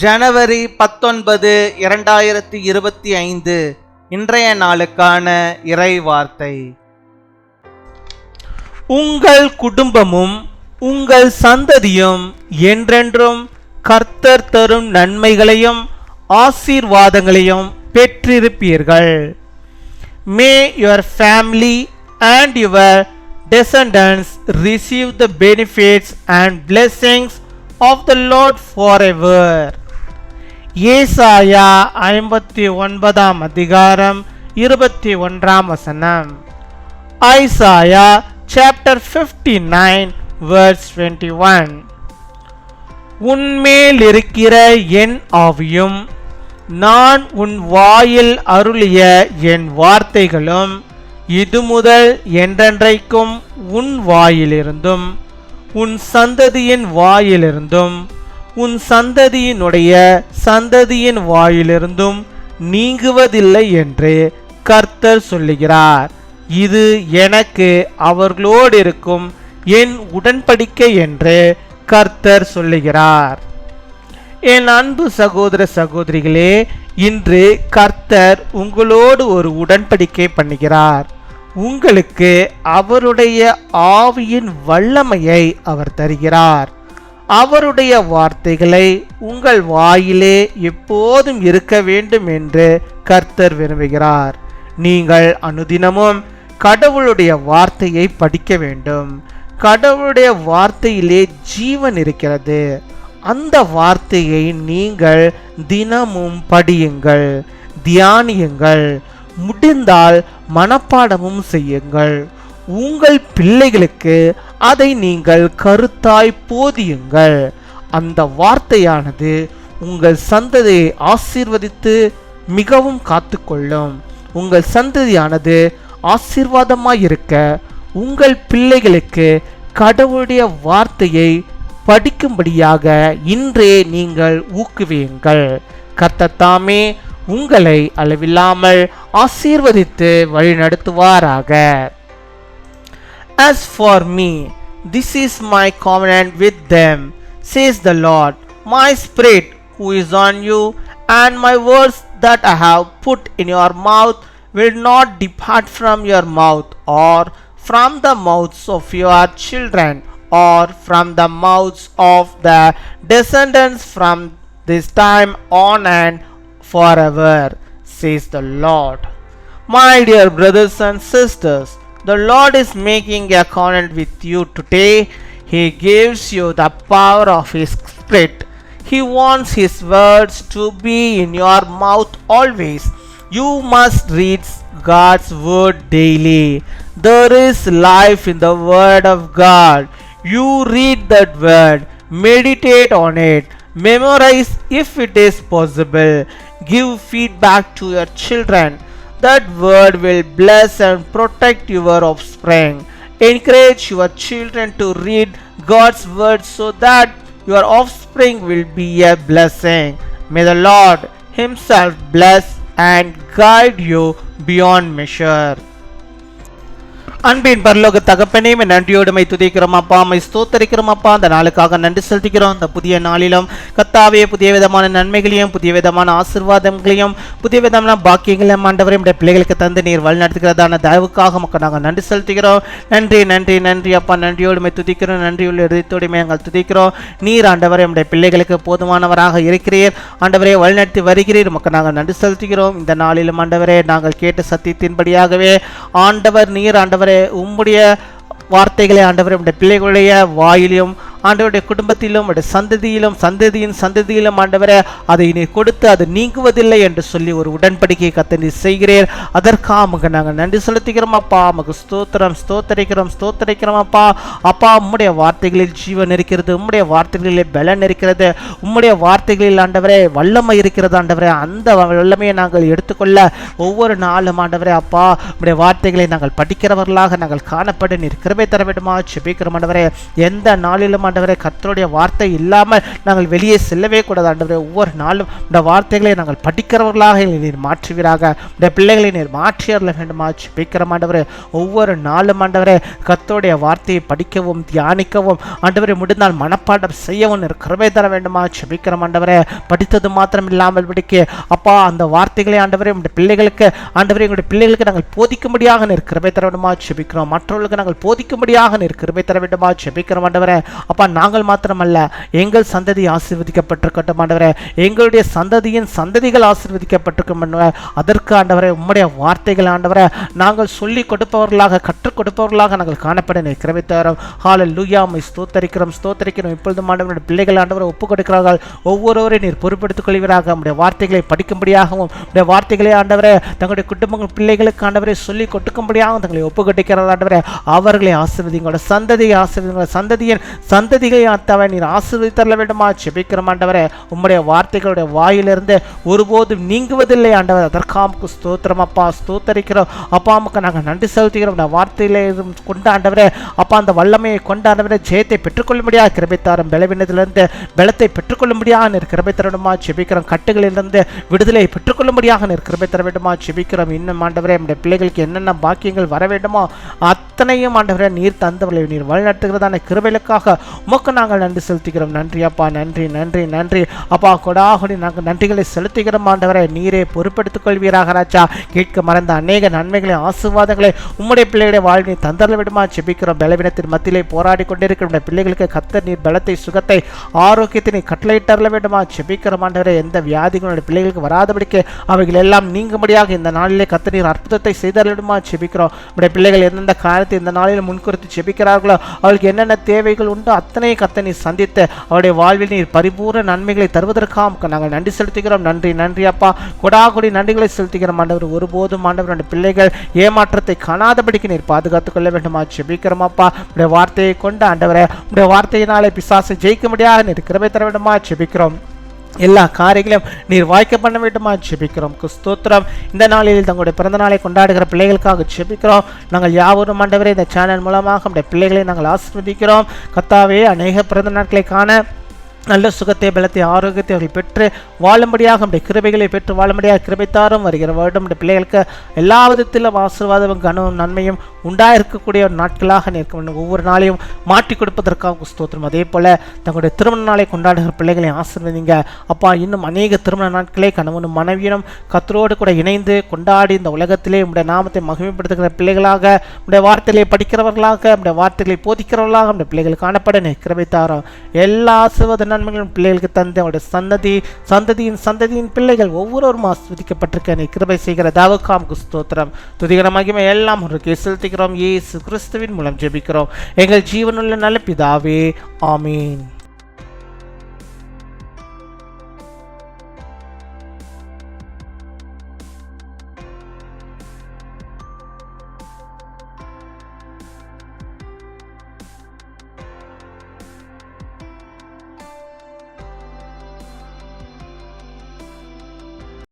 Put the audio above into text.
ஜனவரி 19, 2025 இன்றைய நாளுக்கான இறை வார்த்தை. உங்கள் குடும்பமும் உங்கள் சந்ததியும் என்றென்றும் கர்த்தர் தரும் நன்மைகளையும் ஆசீர்வாதங்களையும் பெற்றிருப்பீர்கள். May your family and your descendants receive the benefits and blessings of the Lord forever. ஏசாயா 59 அதிகாரம் 21 வசனம். Isaiah chapter 59 verse 21. உன்மேல் இருக்கிற என் ஆவியும் நான் உன் வாயில் அருளிய என் வார்த்தைகளும் இது முதல் என்றென்றைக்கும் உன் வாயிலிருந்தும் உன் சந்ததியின் வாயிலிருந்தும் உன் சந்ததியினுடைய சந்ததியின் வாயிலிருந்தும் நீங்குவதில்லை என்று கர்த்தர் சொல்லுகிறார். இது எனக்கு அவர்களோடு இருக்கும் என் உடன்படிக்கை என்று கர்த்தர் சொல்லுகிறார். என் அன்பு சகோதர சகோதரிகளே, இன்று கர்த்தர் உங்களோடு ஒரு உடன்படிக்கை பண்ணுகிறார். உங்களுக்கு அவருடைய ஆவியின் வல்லமையை அவர் தருகிறார். அவருடைய வார்த்தைகளை உங்கள் வாயிலே எப்போதும் இருக்க வேண்டும் என்று கர்த்தர் விரும்புகிறார். நீங்கள் அனுதினமும் கடவுளுடைய வார்த்தையை படிக்க வேண்டும். கடவுளுடைய வார்த்தையிலே ஜீவன் இருக்கிறது. அந்த வார்த்தையை நீங்கள் தினமும் படியுங்கள், தியானியுங்கள், முடிந்தால் மனப்பாடமும் செய்யுங்கள். உங்கள் பிள்ளைகளுக்கு அதை நீங்கள் கருத்தாய் போதியுங்கள். அந்த வார்த்தையானது உங்கள் சந்ததியை ஆசீர்வதித்து மிகவும் காத்துக்கொள்ளும். உங்கள் சந்ததியானது ஆசீர்வாதமாயிருக்க உங்கள் பிள்ளைகளுக்கு கடவுளுடைய வார்த்தையை படிக்கும்படியாக இன்றே நீங்கள் ஊக்குவியுங்கள். கர்த்தர் தாமே உங்களை அளவில்லாமல் ஆசீர்வதித்து வழிநடத்துவாராக. As for me, this is my covenant with them, says the Lord. My spirit who is on you, and my words that I have put in your mouth will not depart from your mouth, or from the mouths of your children, or from the mouths of the descendants from this time on and forever, says the Lord. My dear brothers and sisters, the Lord is making a covenant with you today. He gives you the power of His Spirit. He wants His words to be in your mouth always. You must read God's word daily. There is life in the word of God. You read that word, meditate on it, memorize if it is possible, give feedback to your children. That word will bless and protect your offspring. Encourage your children to read God's word so that your offspring will be a blessing. May the Lord Himself bless and guide you beyond measure. அன்பின் பரலோக தகப்பனே, நன்றியோடு my துதிக்கிறோம் அப்பா, my ஸ்தோத்தரிக்கிறோம் அப்பா. அந்த நாளுக்காக நன்றி செலுத்துகிறோம். அந்த புதிய நாளிலும் கர்த்தாவே புதிய விதமான நன்மைகளையும் புதிய விதமான ஆசீர்வாதங்களையும் புதிய விதமான பாக்கியங்களையும் ஆண்டவரே நம்முடைய பிள்ளைகளுக்கு தந்து நீர் வழி நடத்துகிறதான தயவுக்காக மக்கள் நாங்கள் நன்றி செலுத்துகிறோம். நன்றி நன்றி நன்றி அப்பா. நன்றியோடு மை துதிக்கிறோம். நன்றியுள்ள இதயத்தோடுமே நாங்கள் துதிக்கிறோம். நீர் ஆண்டவரே நம்முடைய பிள்ளைகளுக்கு போதுமானவராக இருக்கிறீர். ஆண்டவரே வழிநடத்தி வருகிறீர். மக்கள் நாங்கள் நன்றி செலுத்துகிறோம். இந்த நாளிலும் ஆண்டவரே நாங்கள் கேட்ட சத்தியத்தின்படியாகவே ஆண்டவர் நீர் ஆண்டவரே உம்முடைய வார்த்தைகளை ஆண்டவரே நம்முடைய பிள்ளைகளுடைய வாயிலும் ஆண்டவருடைய குடும்பத்திலும் சந்ததியிலும் சந்ததியின் சந்ததியிலும் ஆண்டவரே அதை நீ கொடுத்து அது நீங்குவதில்லை என்று சொல்லி ஒரு உடன்படிக்கை கர்த்தர் நீ செய்கிறீர். அதற்காக நாங்கள் நன்றி செலுத்துகிறோம் அப்பா. நமக்கு ஸ்தோத்திரம் ஸ்தோத்தரிக்கிறோம் அப்பா. அப்பா, உம்முடைய வார்த்தைகளில் ஜீவன் இருக்கிறது. உம்முடைய வார்த்தைகளில் பலன் இருக்கிறது. உம்முடைய வார்த்தைகளில் ஆண்டவரே வல்லமை இருக்கிறது. ஆண்டவரே அந்த வல்லமையை நாங்கள் எடுத்துக்கொள்ள ஒவ்வொரு நாளும் ஆண்டவரே அப்பா உம்முடைய வார்த்தைகளை நாங்கள் படிக்கிறவர்களாக நாங்கள் காணப்பட நீர் கிருபை தர வேண்டுமா ஜெபிக்கிறோம் ஆண்டவரே. எந்த நாளிலும் ஆண்டவரே, கர்த்தருடைய வார்த்தை இல்லாமல் நாங்கள் வெளியே செல்லவே கூடாது ஆண்டவரே. ஒவ்வொரு நாளும் இந்த வார்த்தைகளை நாங்கள் படிக்கிறவர்களாக நீர் மாற்றுவீராக. இந்த பிள்ளைகளை நீர் மாற்றியறல வேண்டுமா ஜெபிக்கிறோம் ஆண்டவரே. ஒவ்வொரு நாளும் ஆண்டவரே, கர்த்தருடைய வார்த்தையை படிக்கவும் தியானிக்கவும் ஆண்டவரே, முடிந்தால் மனப்பாடம் செய்யவும் கிருபை தர வேண்டுமா ஜெபிக்கிறோம் ஆண்டவரே. படித்தது மாத்திரம் இல்லாமல் படிக்க அப்பா, அந்த வார்த்தைகளை ஆண்டவரே உங்களுடைய பிள்ளைகளுக்கு ஆண்டவரே, எங்களுடைய பிள்ளைகளுக்கு நாங்கள் போதிக்கும்படியாக கிருபை தர வேண்டுமா ஜெபிக்கிறோம். மற்றவர்களுக்கு நாங்கள் போதிக்கும்படியாக கிருபை தர வேண்டுமா ஜெபிக்கிறோம் ஆண்டவரே. அப்பா, நாங்கள் மாத்திரமல்ல, எங்கள் சந்ததி ஆசீர்வதிக்கப்பட்டிருக்கட்டும் ஆண்டவரே. எங்களுடைய சந்ததியின் சந்ததிகள் ஆசீர்வதிக்கப்பட்டிருக்கும் ஆண்டவரே. அதற்கு ஆண்டவரே, உம்முடைய வார்த்தைகள் ஆண்டவரே நாங்கள் சொல்லிக் கொடுப்பவர்களாக, கற்றுக் கொடுப்பவர்களாக நாங்கள் காணப்பட கிருபை தரோம். ஹல்லேலூயா. உம்மை ஸ்தோத்தரிக்கிறோம், ஸ்தோத்தரிக்கிறோம். இப்பொழுதும் ஆண்டவருடைய பிள்ளைகள் ஆண்டவரை ஒப்புக் கொடுக்கிறார்கள். ஒவ்வொருவரையும் நீர் பொறுப்படுத்திக் கொள்வீராக. உம்முடைய வார்த்தைகளை படிக்கும்படியாகவும், உம்முடைய வார்த்தைகளை ஆண்டவரே தங்களுடைய குடும்பங்கள் பிள்ளைகளுக்கு ஆண்டவரை சொல்லி கொடுக்கும்படியாகவும் தங்களை ஒப்புக் கொடுக்கிறார் ஆண்டவரே. அவர்களை ஆசீர்வதிங்களோட சந்ததியை ஆசீர்வதிங்களோட சந்ததியின் சந்ததிகளை ஆத்தவரை நீர் ஆசீர்வதித்தரல வேண்டுமா ஜெபிக்கிறோம் ஆண்டவரே. உம்முடைய வார்த்தைகளுடைய வாயிலிருந்து ஒருபோதும் நீங்குவதில்லை ஆண்டவர். அதற்காக ஸ்தோத்திரம் அப்பா, ஸ்தோத்தரிக்கிறோம் அப்பா. அம்மாக்கு நாங்கள் நன்றி செலுத்துகிறோம். இந்த வார்த்தையிலே கொண்ட ஆண்டவரே அப்பா, அந்த வல்லமையை கொண்ட ஆண்டவரே ஜெயத்தை பெற்றுக்கொள்ளும்படியாக கிருபை தாரும். பலவீனத்திலிருந்து பலத்தை பெற்றுக்கொள்ளும்படியாக கிருபை தர வேண்டுமா ஜெபிக்கிறோம். கட்டுகளிலிருந்து விடுதலை பெற்றுக்கொள்ளும்படியாக கிருபை தர வேண்டுமா ஜெபிக்கிறோம். இன்னும் ஆண்டவரே, நம்முடைய பிள்ளைகளுக்கு என்னென்ன பாக்கியங்கள் வர வேண்டுமோ அத்தனையும் ஆண்டவரே நீர் தந்தவர்களை நீர் வழிநடத்துகிறதான கிருபைகளுக்காக உமக்கு நாங்கள் நன்றி செலுத்துகிறோம். நன்றி அப்பா, நன்றி நன்றி நன்றி அப்பா. கொடாகுடி நாங்கள் நன்றிகளை செலுத்துகிறோம் ஆண்டவரே. நீரே பொறுப்படுத்திக் கொள்வீராக ராஜா. கேட்க மறந்த அநேக நன்மைகளை ஆசீர்வாதங்களை உம்முடைய பிள்ளைகளுடைய வாழ்வை தந்தரல விடுமா ஜெபிக்கிறோம். பலவீனத்தின் மத்தியிலே போராடி கொண்டிருக்கிற பிள்ளைகளுக்கு கர்த்தர் நீர் பலத்தை, சுகத்தை, ஆரோக்கியத்தை நீர் கட்டளையிட்டரல வேண்டுமா ஜெபிக்கிறோம் ஆண்டவரே. எந்த வியாதிகளுடைய பிள்ளைகளுக்கு வராதபடிக்கு அவைகள் எல்லாம் நீங்கும்படியாக இந்த நாளிலே கர்த்தர் நீர் அற்புதத்தை செய்தரல விடுமா ஜெபிக்கிறோம். நம்முடைய பிள்ளைகள் எந்தெந்த காரியத்தை இந்த நாளில் முன்குறித்து ஜெபிக்கிறார்களோ அவளுக்கு என்னென்ன தேவைகள் உண்டோ அத்தனை கர்த்தர் நீர் சந்தித்து அவருடைய வாழ்வில் நீர் பரிபூர்ண நன்மைகளை தருவதற்காக நாங்கள் நன்றி செலுத்துகிறோம். நன்றி நன்றி அப்பா. கொடாகுடி நன்றிகளை செலுத்துகிறோம் ஆண்டவர். ஒருபோதும் ஆண்டவர் பிள்ளைகள் ஏமாற்றத்தை காணாதபடிக்கு நீர் பாதுகாத்துக் கொள்ள வேண்டுமா ஜெபிக்கிறோம் அப்பா. உடைய வார்த்தையை கொண்டு ஆண்டவரே, உடைய வார்த்தையினாலே பிசாசை ஜெயிக்க முடியாத நீர் கிருபை தர வேண்டுமா ஜெபிக்கிறோம். எல்லா காரியங்களையும் நீர் வாய்க்க பண்ண வேண்டுமா ஜெபிக்கிறோம். ஸ்தோத்திரம். இந்த நாளில் தங்களுடைய பிறந்த நாளை கொண்டாடுகிற பிள்ளைகளுக்காக ஜெபிக்கிறோம். நாங்கள் யாவரும் ஆண்டவரே இந்த சேனல் மூலமாக நம்முடைய பிள்ளைகளை நாங்கள் ஆசீர்வதிக்கிறோம். கர்த்தாவே, அநேக பிறந்த நாட்களை காண நல்ல சுகத்தை, பலத்தை, ஆரோக்கியத்தை அவர்கள் பெற்று வாழும்படியாக நம்முடைய கிருபைகளை பெற்று வாழும்படியாக கிருபைத்தாரும். வருகிற வருடம் நம்முடைய பிள்ளைகளுக்கு எல்லா விதத்திலும் ஆசீர்வாதமும் கனவும் நன்மையும் உண்டாயிருக்கக்கூடிய ஒரு நாட்களாக நிற்க வேண்டும். ஒவ்வொரு நாளையும் மாற்றி கொடுப்பதற்காக ஸ்தோத்திரம். அதே போல தங்களுடைய திருமண நாளை கொண்டாடுகிற பிள்ளைகளை ஆசீர்வதிங்க அப்பா. இன்னும் அநேக திருமண நாட்களை கணவனும் மனைவியும் கர்த்தரோடு கூட இணைந்து கொண்டாடி இந்த உலகத்திலே உடைய நாமத்தை மகிமைப்படுத்துகிற பிள்ளைகளாக, உடைய வார்த்தைகளை படிக்கிறவர்களாக, உடைய வார்த்தைகளை போதிக்கிறவர்களாக நம்முடைய பிள்ளைகள் காணப்பட கிருபைத்தாரும். எல்லா ஆசீர்வாத நன்மைகளும் பிள்ளைகளுக்கு தந்து அவருடைய சந்ததியின் பிள்ளைகள் ஒவ்வொருவரும் ஆசீர்வதிக்கப்பட்டிருக்க நீ கிருபை செய்கிற தாவக்காம் ஸ்தோத்திரம். துதிகர மகிமை எல்லாம் ஒரு செலுத்துகிறோம். இயேசு கிறிஸ்துவின் மூலம் ஜெபிக்கிறோம் எங்கள் ஜீவனுள்ள நல்ல பிதாவே, ஆமீன்.